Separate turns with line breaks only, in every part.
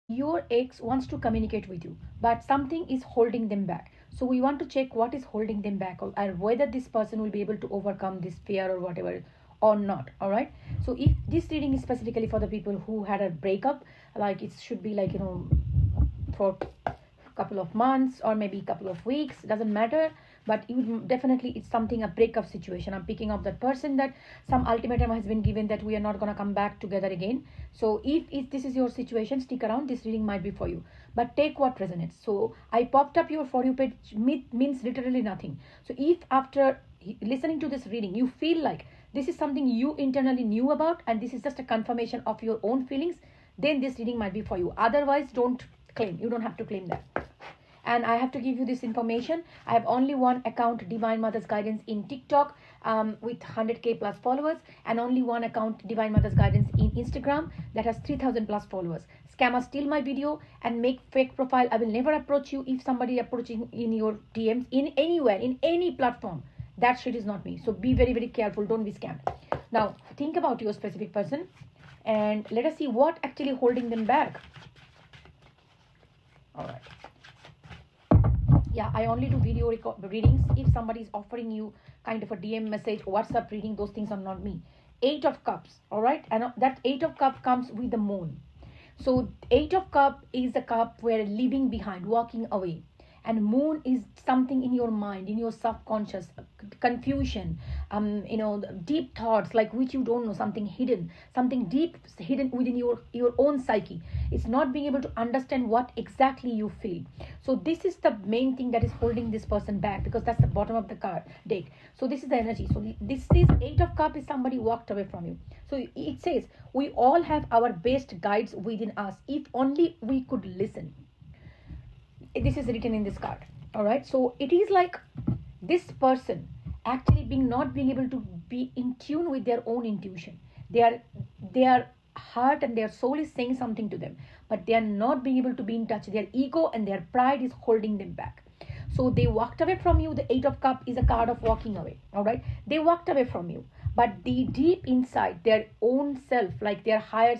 your ex wants to communicate with you, but something is holding them back. So we want to check what is holding them back, or whether this person will be able to overcome this fear or whatever or not. All right. So if this reading is specifically for the people who had a breakup, like it should be like, for couple of months or maybe couple of weeks, doesn't matter, but you definitely, it's something, a breakup situation. I'm picking up that person that some ultimatum has been given that we are not going to come back together again. So if this is your situation, stick around, this reading might be for you, but take what resonates. So I popped up your For You page, means literally nothing. So if after listening to this reading you feel like this is something you internally knew about and this is just a confirmation of your own feelings, then this reading might be for you. Otherwise, don't claim, you don't have to claim that. And I have to give you this information. I have only one account, Divine Mother's Guidance, in TikTok, with 100k plus followers, and only one account, Divine Mother's Guidance, in Instagram, that has 3000 plus followers. Scammers steal my video and make fake profile. I will never approach you. If somebody approaching in your DMs in anywhere, in any platform, that shit is not me. So be very, very careful. Don't be scammed. Now think about your specific person and let us see what actually holding them back. All right. Yeah, I only do video readings. If somebody is offering you kind of a DM message, WhatsApp reading, those things are not me. 8 of Cups, all right? And that 8 of Cups comes with the moon. So 8 of Cups is a cup where leaving behind, walking away. And moon is something in your mind, in your subconscious, confusion, deep thoughts, like which you don't know, something hidden, something deep hidden within your own psyche. It's not being able to understand what exactly you feel. So this is the main thing that is holding this person back, because that's the bottom of the card deck. So this is the energy. So this is 8 of Cups is somebody walked away from you. So it says we all have our best guides within us if only we could listen. This is written in this card. All right. So it is like this person actually not being able to be in tune with their own intuition. Their heart and their soul is saying something to them, but they are not being able to be in touch. Their ego and their pride is holding them back. So they walked away from you. The 8 of Cups is a card of walking away. All right. They walked away from you, but the deep inside, their own self, like their higher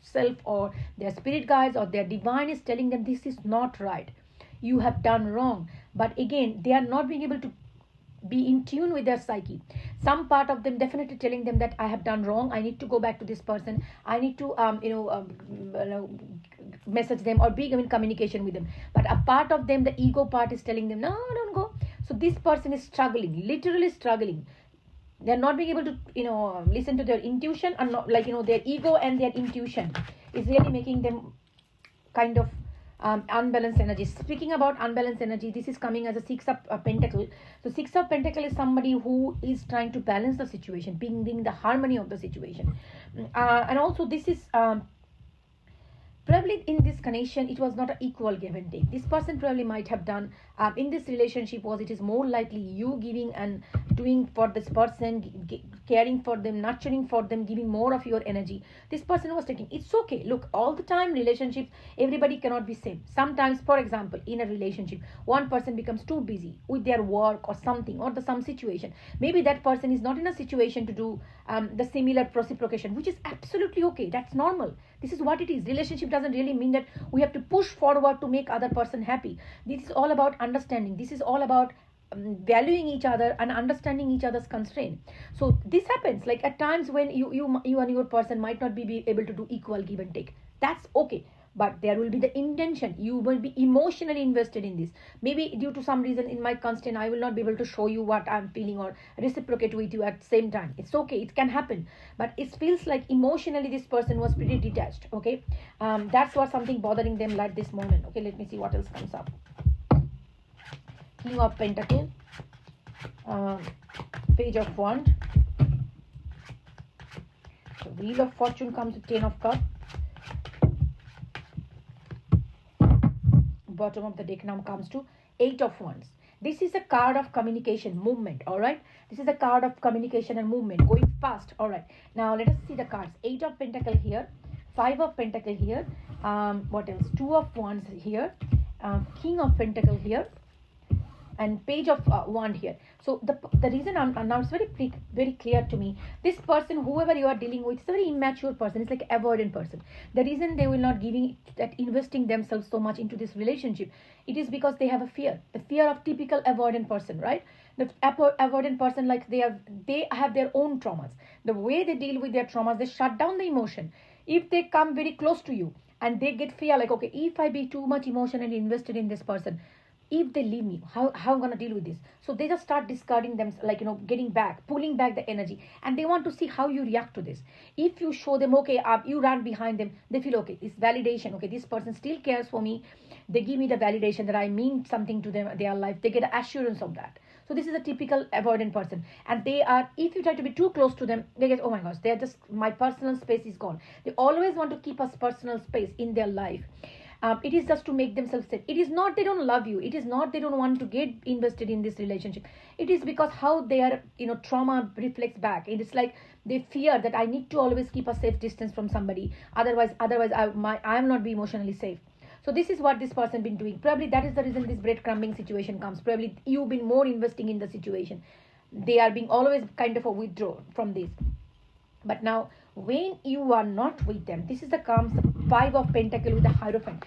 self or their spirit guides or their divine, is telling them this is not right. You have done wrong. But again, they are not being able to be in tune with their psyche. Some part of them definitely telling them that I have done wrong, I need to go back to this person, I need to message them or be in communication with them. But a part of them, the ego part, is telling them no, don't go. So this person is struggling, literally struggling. They're not being able to listen to their intuition, and not, their ego and their intuition is really making them kind of unbalanced energy. Speaking about unbalanced energy, this is coming as a 6 of Pentacle. So 6 of Pentacle is somebody who is trying to balance the situation, being the harmony of the situation. And also this is probably in this connection, it was not an equal give and take. This person probably might have done in this relationship was, it is more likely you giving and doing for this person, caring for them, nurturing for them, giving more of your energy. This person was taking. It's okay. Look, all the time relationships, everybody cannot be same. Sometimes, for example, in a relationship, one person becomes too busy with their work or something, or some situation. Maybe that person is not in a situation to do the similar reciprocation, which is absolutely okay. That's normal. This is what it is. Relationship doesn't really mean that we have to push forward to make other person happy. This is all about understanding. This is all about valuing each other and understanding each other's constraint. So this happens like at times when you and your person might not be able to do equal give and take. That's okay. But there will be the intention. You will be emotionally invested in this. Maybe due to some reason in my constraint, I will not be able to show you what I'm feeling or reciprocate with you at the same time. It's okay. It can happen. But it feels like emotionally this person was pretty detached. Okay. That's what something bothering them like this moment. Okay. Let me see what else comes up. King of Pentacle. Page of Wand. The Wheel of Fortune comes with 10 of Cups. Bottom of the deck now comes to 8 of Wands. This is a card of communication, movement. All right. This is a card of communication and movement, going fast. All right. Now let us see the cards. 8 of Pentacle here, 5 of Pentacle here. What else? 2 of Wands here. King of Pentacle here. and page of wand here. So the reason now it's very clear to me. This person, whoever you are dealing with, is a very immature person. It's like avoidant person. The reason they will not giving that investing themselves so much into this relationship, it is because they have a fear, the fear of typical avoidant person, right? The avoidant person, like they have their own traumas. The way they deal with their traumas, they shut down the emotion. If they come very close to you and they get fear, like, okay, if I be too much emotionally invested in this person, if they leave me, how I'm gonna deal with this? So they just start discarding them, like, getting back, pulling back the energy, and they want to see how you react to this. If you show them, okay, you run behind them, they feel, okay, it's validation, okay, this person still cares for me. They give me the validation that I mean something to them, their life. They get assurance of that. So this is a typical avoidant person, and they are, if you try to be too close to them, they get, oh my gosh, they're just, my personal space is gone. They always want to keep us personal space in their life. It is just to make themselves safe. It is not they don't love you. It is not they don't want to get invested in this relationship. It is because how their trauma reflects back. It is like they fear that I need to always keep a safe distance from somebody. Otherwise I am not be emotionally safe. So this is what this person been doing. Probably that is the reason this breadcrumbing situation comes. Probably you've been more investing in the situation. They are being always kind of a withdraw from this. But now, when you are not with them, this is the comes 5 of Pentacle with the Hierophant.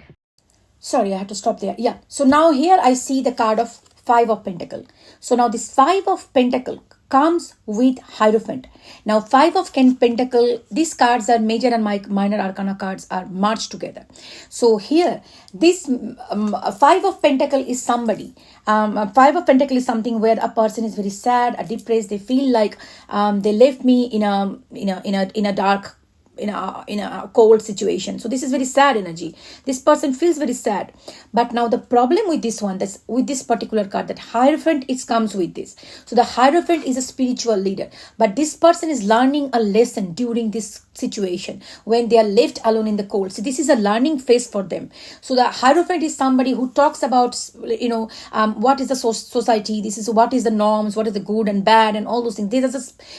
Sorry, I had to stop there. Yeah. So now here I see the card of 5 of Pentacle. So now this 5 of Pentacle comes with Hierophant. Now 5 of Pentacle, these cards are major and minor arcana cards are merged together. So here, this 5 of Pentacle is somebody. 5 of Pentacle is something where a person is very sad, depressed. They feel like they left me in a dark, in a cold situation. So this is very sad energy. This person feels very sad. But now the problem with this one, that's with this particular card, that Hierophant, it comes with this. So the Hierophant is a spiritual leader, but this person is learning a lesson during this situation when they are left alone in the cold. So this is a learning phase for them. So the Hierophant is somebody who talks about what is the society, this is what is the norms, what is the good and bad and all those things.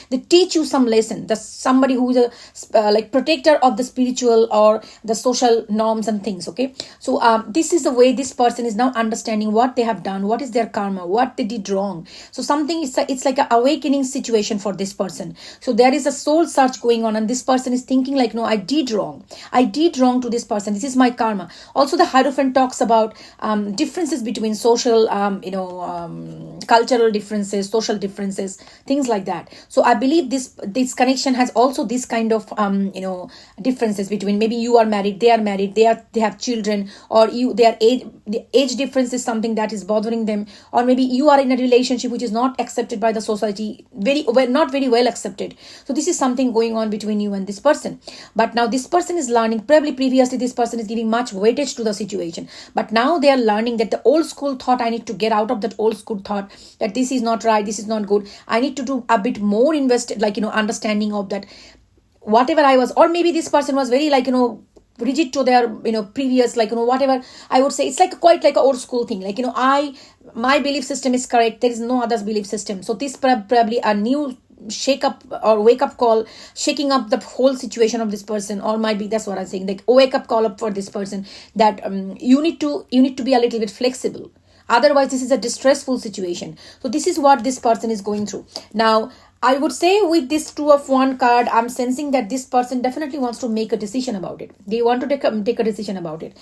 They teach you some lesson. That's somebody who is a like protector of the spiritual or the social norms and things. Okay, so this is the way this person is now understanding what they have done, what is their karma, what they did wrong. So something it's like an awakening situation for this person. So there is a soul search going on, and this person is thinking like, no, I did wrong to this person, this is my karma. Also the Hierophant talks about differences between social cultural differences, social differences, things like that. So I believe this connection has also this kind of differences between, maybe you are married, they are married, they have children, or the age difference is something that is bothering them, or maybe you are in a relationship which is not accepted by the society, not very well accepted. So this is something going on between you and this person. But now this person is learning, probably previously this person is giving much weightage to the situation, but now they are learning that the old school thought, I need to get out of that old school thought, that this is not right, this is not good, I need to do a bit more invested, understanding of that whatever I was. Or maybe this person was very rigid to their previous, whatever I would say. It's like quite like an old school thing, my belief system is correct, there is no other's belief system. So this probably a new shake up or wake up call, shaking up the whole situation of this person. Or might be, that's what I'm saying, like wake up call up for this person, that you need to be a little bit flexible, otherwise this is a distressful situation. So this is what this person is going through. Now I would say with this 2 of Wands card, I'm sensing that this person definitely wants to make a decision about it. They want to take a decision about it.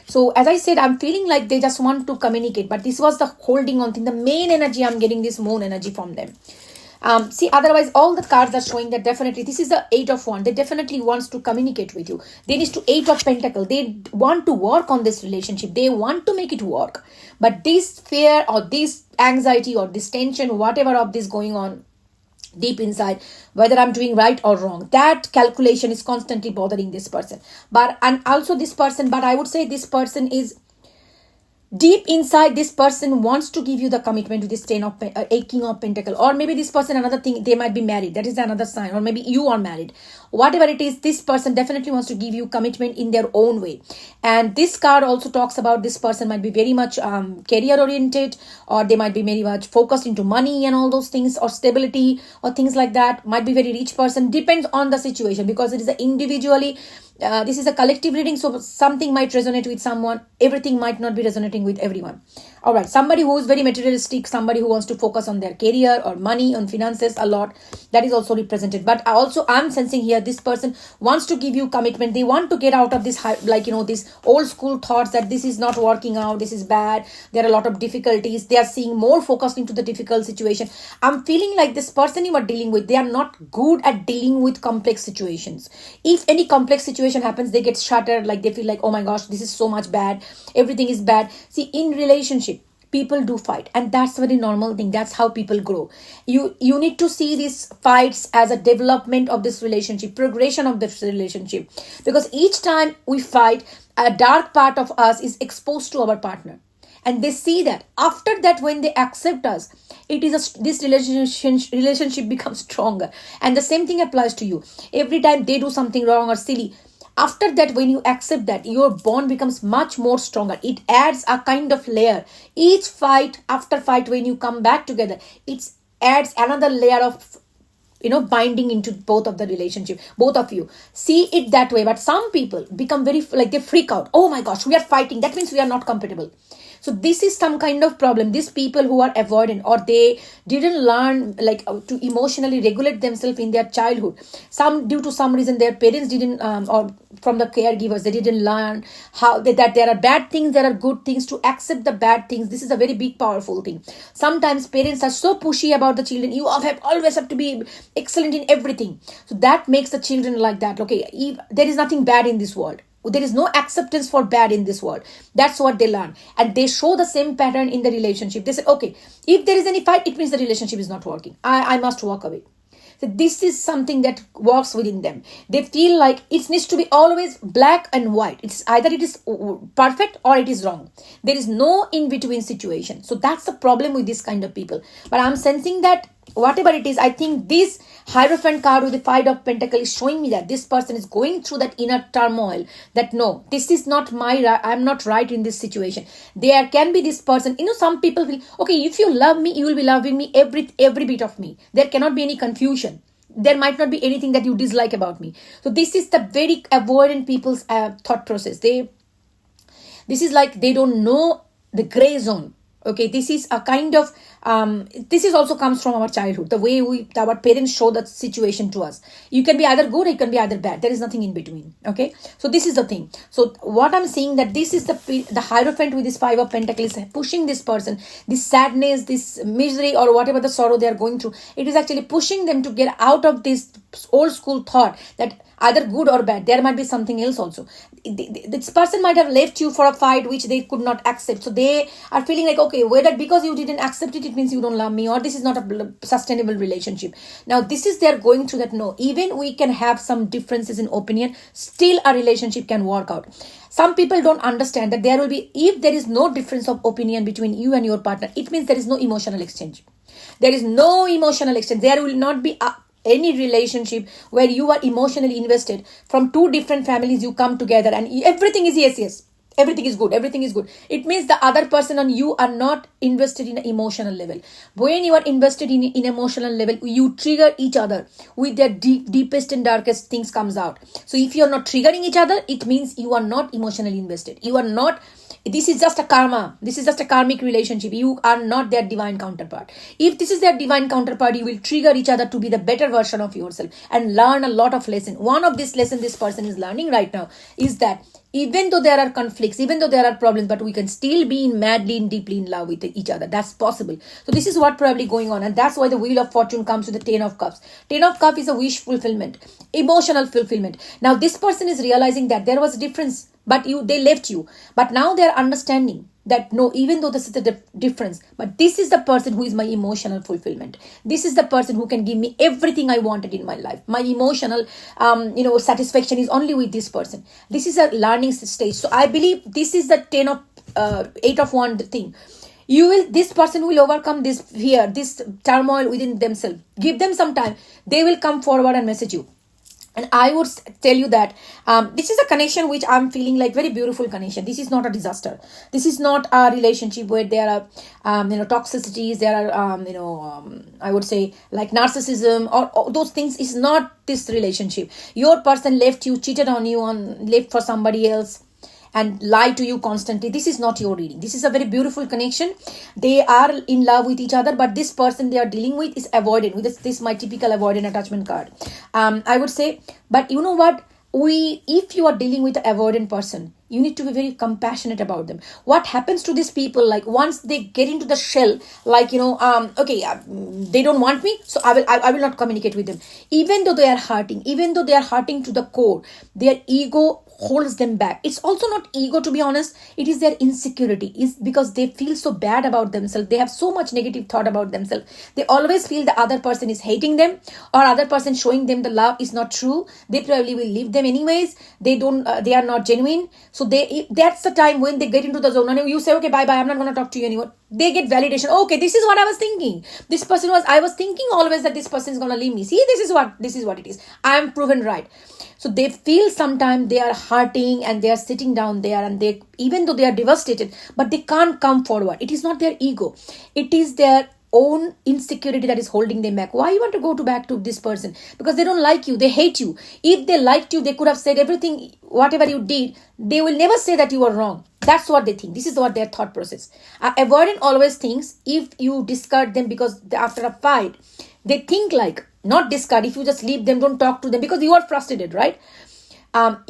So as I said, I'm feeling like they just want to communicate, but this was the holding on thing. The main energy, I'm getting this moon energy from them. See, otherwise all the cards are showing that definitely this is the 8 of Wands. They definitely wants to communicate with you. They need to 8 of Pentacle. They want to work on this relationship. They want to make it work. But this fear or this anxiety or this tension, whatever of this going on deep inside, whether I'm doing right or wrong, that calculation is constantly bothering this person. But I would say this person is deep inside, this person wants to give you the commitment to this King of Pentacle. Or maybe this person, another thing, they might be married, that is another sign. Or maybe you are married, whatever it is, this person definitely wants to give you commitment in their own way. And this card also talks about this person might be very much career oriented, or they might be very much focused into money and all those things, or stability or things like that. Might be very rich person, depends on the situation, because it is individually This is a collective reading, so something might resonate with someone, everything might not be resonating with everyone. All right, somebody who is very materialistic, somebody who wants to focus on their career or money, on finances a lot, that is also represented. But also I'm sensing here, this person wants to give you commitment. They want to get out of this this old school thoughts that this is not working out, this is bad, there are a lot of difficulties. They are seeing more focused into the difficult situation. I'm feeling like this person you are dealing with, they are not good at dealing with complex situations. If any complex situation happens, they get shattered, like they feel like, oh my gosh, this is so much bad, everything is bad. See, in relationship, people do fight, and that's a very normal thing. That's how people grow. You need to see these fights as a development of this relationship, progression of this relationship, because each time we fight, a dark part of us is exposed to our partner, and they see that. After that, when they accept us, this relationship becomes stronger. And the same thing applies to you. Every time they do something wrong or silly, after that, when you accept that, your bond becomes much more stronger. It adds a kind of layer. Each fight, after fight, when you come back together, it adds another layer of binding into both of the relationship. Both of you see it that way. But some people become very, like, they freak out. Oh my gosh, we are fighting, that means we are not compatible. So this is some kind of problem. These people who are avoidant, or they didn't learn to emotionally regulate themselves in their childhood. Some, due to some reason, their parents didn't, or from the caregivers, they didn't learn how that there are bad things, there are good things, to accept the bad things. This is a very big, powerful thing. Sometimes parents are so pushy about the children. You always have to be excellent in everything. So that makes the children like that. Okay, there is nothing bad in this world. There is no acceptance for bad in this world. That's what they learn. And they show the same pattern in the relationship. They say, okay, if there is any fight, it means the relationship is not working. I must walk away. So this is something that works within them. They feel like it needs to be always black and white. It's either it is perfect or it is wrong. There is no in-between situation. So that's the problem with this kind of people. But I'm sensing that whatever it is, I think this Hierophant card with the Five of Pentacles is showing me that this person is going through that inner turmoil, that no, this is not I'm not right in this situation. There can be this person, some people will, okay, if you love me, you will be loving me, every bit of me. There cannot be any confusion. There might not be anything that you dislike about me. So this is the very avoidant people's thought process. This is like they don't know the gray zone. Okay, this is a kind of this is also comes from our childhood, the way our parents show that situation to us. You can be either good, it can be either bad. There is nothing in between. Okay, so this is the thing. So what I'm seeing, that this is the Hierophant with this Five of Pentacles pushing this person, this sadness, this misery, or whatever the sorrow they are going through. It is actually pushing them to get out of this old school thought that either good or bad, there might be something else also. This person might have left you for a fight which they could not accept. So they are feeling like, okay, whether because you didn't accept it, it means you don't love me, or this is not a sustainable relationship. Now this is, they're going through that. No, even we can have some differences in opinion, still a relationship can work out. Some people don't understand that there will be, if there is no difference of opinion between you and your partner, it means there is no emotional exchange. There is no emotional exchange. There will not be any relationship where you are emotionally invested. From two different families, you come together and everything is yes, everything is good, it means the other person and you are not invested in an emotional level. When you are invested in emotional level, you trigger each other with their deepest and darkest things comes out. So if you are not triggering each other, it means you are not emotionally invested. You are not. This is just a karma. This is just a karmic relationship. You are not their divine counterpart. If this is their divine counterpart, you will trigger each other to be the better version of yourself and learn a lot of lessons. One of this lesson this person is learning right now is that even though there are conflicts, even though there are problems, but we can still be madly and deeply in love with each other. That's possible. So this is what probably going on. And that's why the Wheel of Fortune comes with the Ten of Cups. Ten of Cups is a wish fulfillment, emotional fulfillment. Now this person is realizing that there was a difference, but they left you. But now they're understanding that no, even though this is the difference, but this is the person who is my emotional fulfillment. This is the person who can give me everything I wanted in my life. My emotional, satisfaction is only with this person. This is a learning stage. So I believe this is the Eight of Wands thing. This person will overcome this fear, this turmoil within themselves. Give them some time. They will come forward and message you. And I would tell you that this is a connection which I'm feeling like very beautiful connection. This is not a disaster. This is not a relationship where there are, toxicities. There are, I would say like narcissism or those things. Is not this relationship. Your person left you, cheated on you, left for somebody else, and lie to you constantly. This is not your reading. This is a very beautiful connection. They are in love with each other, but this person they are dealing with is avoidant. With this my typical avoidant attachment card. I would say, but you know what? If you are dealing with an avoidant person, you need to be very compassionate about them. What happens to these people, like once they get into the shell, like they don't want me, so I will not communicate with them. Even though they are hurting, even though they are hurting to the core, their ego holds them back. It's also not ego, to be honest. It is their insecurity. Is because they feel so bad about themselves. They have so much negative thought about themselves. They always feel the other person is hating them, or other person showing them the love is not true. They probably will leave them anyways. They are not genuine. So that's the time when they get into the zone and you say, okay, bye bye, I'm not going to talk to you anymore. They get validation. Okay, this is what I was thinking. I was thinking always that this person is going to leave me. See, this is what it is. I am proven right. So they feel sometimes they are hurting and they are sitting down there, and they, even though they are devastated, but they can't come forward. It is not their ego. It is their own insecurity that is holding them back. Why you want to go back to this person? Because they don't like you. They hate you. If they liked you, they could have said everything, whatever you did. They will never say that you were wrong. That's what they think. This is what their thought process. Avoidant always thinks if you discard them because after a fight, they think like, not discard, if you just leave them, don't talk to them because you are frustrated, right? And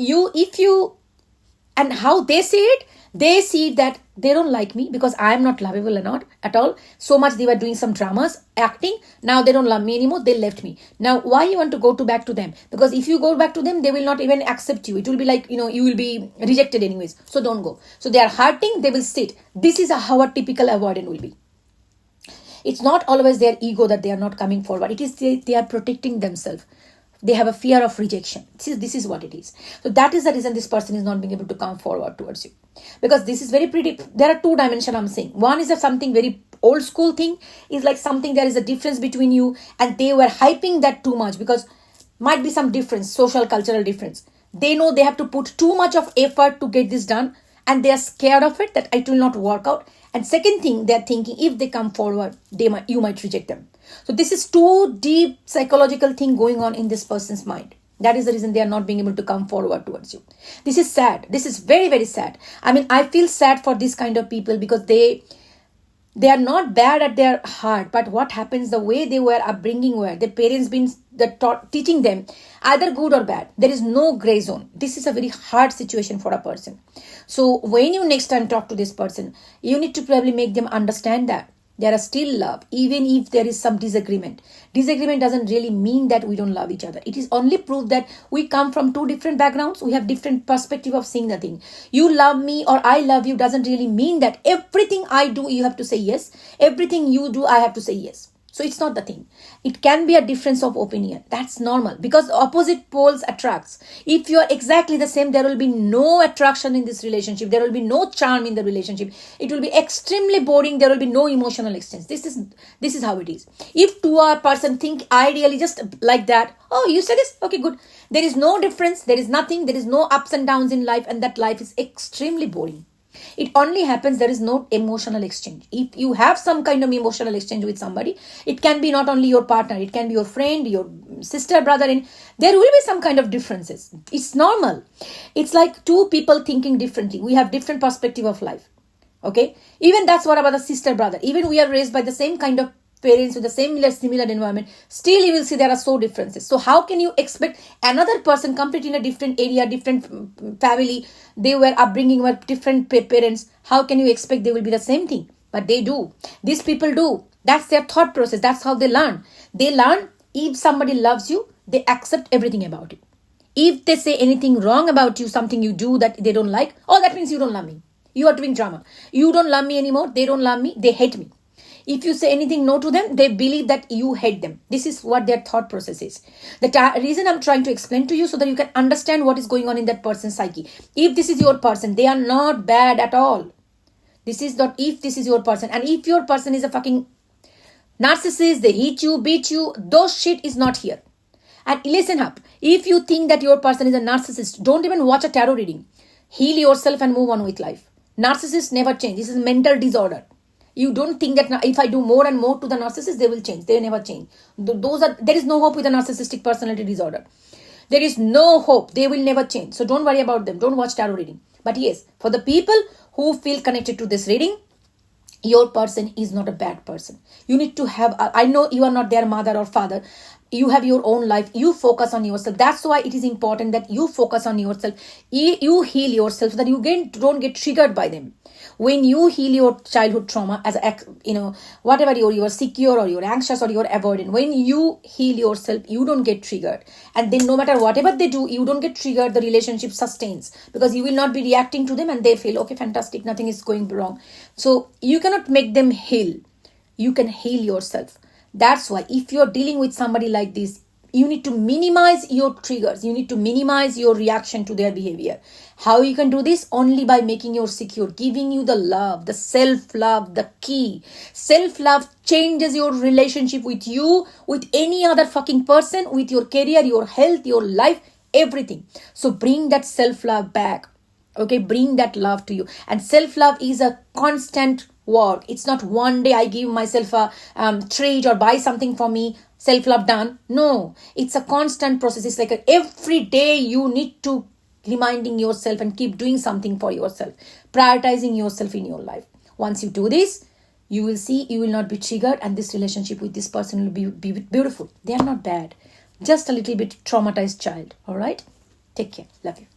how they see it, they see that they don't like me because I am not lovable or not at all. So much they were doing some dramas, acting. Now they don't love me anymore. They left me. Now why you want to go back to them? Because if you go back to them, they will not even accept you. It will be like, you will be rejected anyways. So don't go. So they are hurting. They will sit. This is how a typical avoidant will be. It's not always their ego that they are not coming forward. It is they are protecting themselves. They have a fear of rejection. This is what it is. So that is the reason this person is not being able to come forward towards you. Because this is very pretty. There are two dimensions I'm saying. One is something very old school thing. Is like something there is a difference between you, and they were hyping that too much because might be some difference, social, cultural difference. They know they have to put too much of effort to get this done, and they are scared of it that it will not work out. And second thing, they're thinking if they come forward, you might reject them. So this is too deep psychological thing going on in this person's mind. That is the reason they are not being able to come forward towards you. This is sad. This is very, very sad. I mean, I feel sad for this kind of people because they are not bad at their heart, but what happens, the way they were upbringing were, their parents been teaching them either good or bad. There is no gray zone. This is a very hard situation for a person. So when you next time talk to this person, you need to probably make them understand that there are still love, even if there is some disagreement. Disagreement doesn't really mean that we don't love each other. It is only proof that we come from two different backgrounds. We have different perspective of seeing the thing. You love me or I love you doesn't really mean that everything I do, you have to say yes. Everything you do, I have to say yes. So it's not the thing. It can be a difference of opinion. That's normal because opposite poles attracts. If you are exactly the same, there will be no attraction in this relationship. There will be no charm in the relationship. It will be extremely boring. There will be no emotional exchange. This is how it is. If two a person think ideally just like that, oh, you said this? Okay, good. There is no difference. There is nothing. There is no ups and downs in life, and that life is extremely boring. It only happens there is no emotional exchange. If you have some kind of emotional exchange with somebody, it can be not only your partner, it can be your friend, your sister, brother, and there will be some kind of differences. It's normal. It's like two people thinking differently. We have different perspective of life. Okay? Even that's what about the sister, brother. Even we are raised by the same kind of parents with the similar environment, still you will see there are so differences. So how can you expect another person completely in a different area, different family, they were upbringing were different parents, how can you expect they will be the same thing? But they do. These people do. That's their thought process. That's how they learn. They learn if somebody loves you, they accept everything about it. If they say anything wrong about you, something you do that they don't like, oh, that means you don't love me. You are doing drama. You don't love me anymore. They don't love me. They hate me. If you say anything no to them, they believe that you hate them. This is what their thought process is. The reason I'm trying to explain to you so that you can understand what is going on in that person's psyche. If this is your person, they are not bad at all. This is not if this is your person. And if your person is a fucking narcissist, they hit you, beat you, those shit is not here. And listen up. If you think that your person is a narcissist, don't even watch a tarot reading. Heal yourself and move on with life. Narcissists never change. This is mental disorder. You don't think that if I do more and more to the narcissist, they will change. They never change. There is no hope with a narcissistic personality disorder. There is no hope. They will never change. So don't worry about them. Don't watch tarot reading. But yes, for the people who feel connected to this reading, your person is not a bad person. You need to have, I know you are not their mother or father. You have your own life. You focus on yourself. That's why it is important that you focus on yourself. You heal yourself so that you don't get triggered by them. When you heal your childhood trauma, as whatever you're secure or you're anxious or you're avoidant, when you heal yourself, you don't get triggered. And then no matter whatever they do, you don't get triggered. The relationship sustains because you will not be reacting to them and they feel, okay, fantastic, nothing is going wrong. So you cannot make them heal. You can heal yourself. That's why if you're dealing with somebody like this, you need to minimize your triggers. You need to minimize your reaction to their behavior. How you can do this? Only by making you secure, giving you the love, the self-love, the key. Self-love changes your relationship with you, with any other fucking person, with your career, your health, your life, everything. So bring that self-love back. Okay, bring that love to you. And self-love is a constant work. It's not one day I give myself a treat or buy something for me, self-love done. No, it's a constant process. It's like every day you need to reminding yourself and keep doing something for yourself, prioritizing yourself in your life. Once you do this, you will see you will not be triggered and this relationship with this person will be beautiful. They are not bad. Just a little bit traumatized child. All right? Take care. Love you.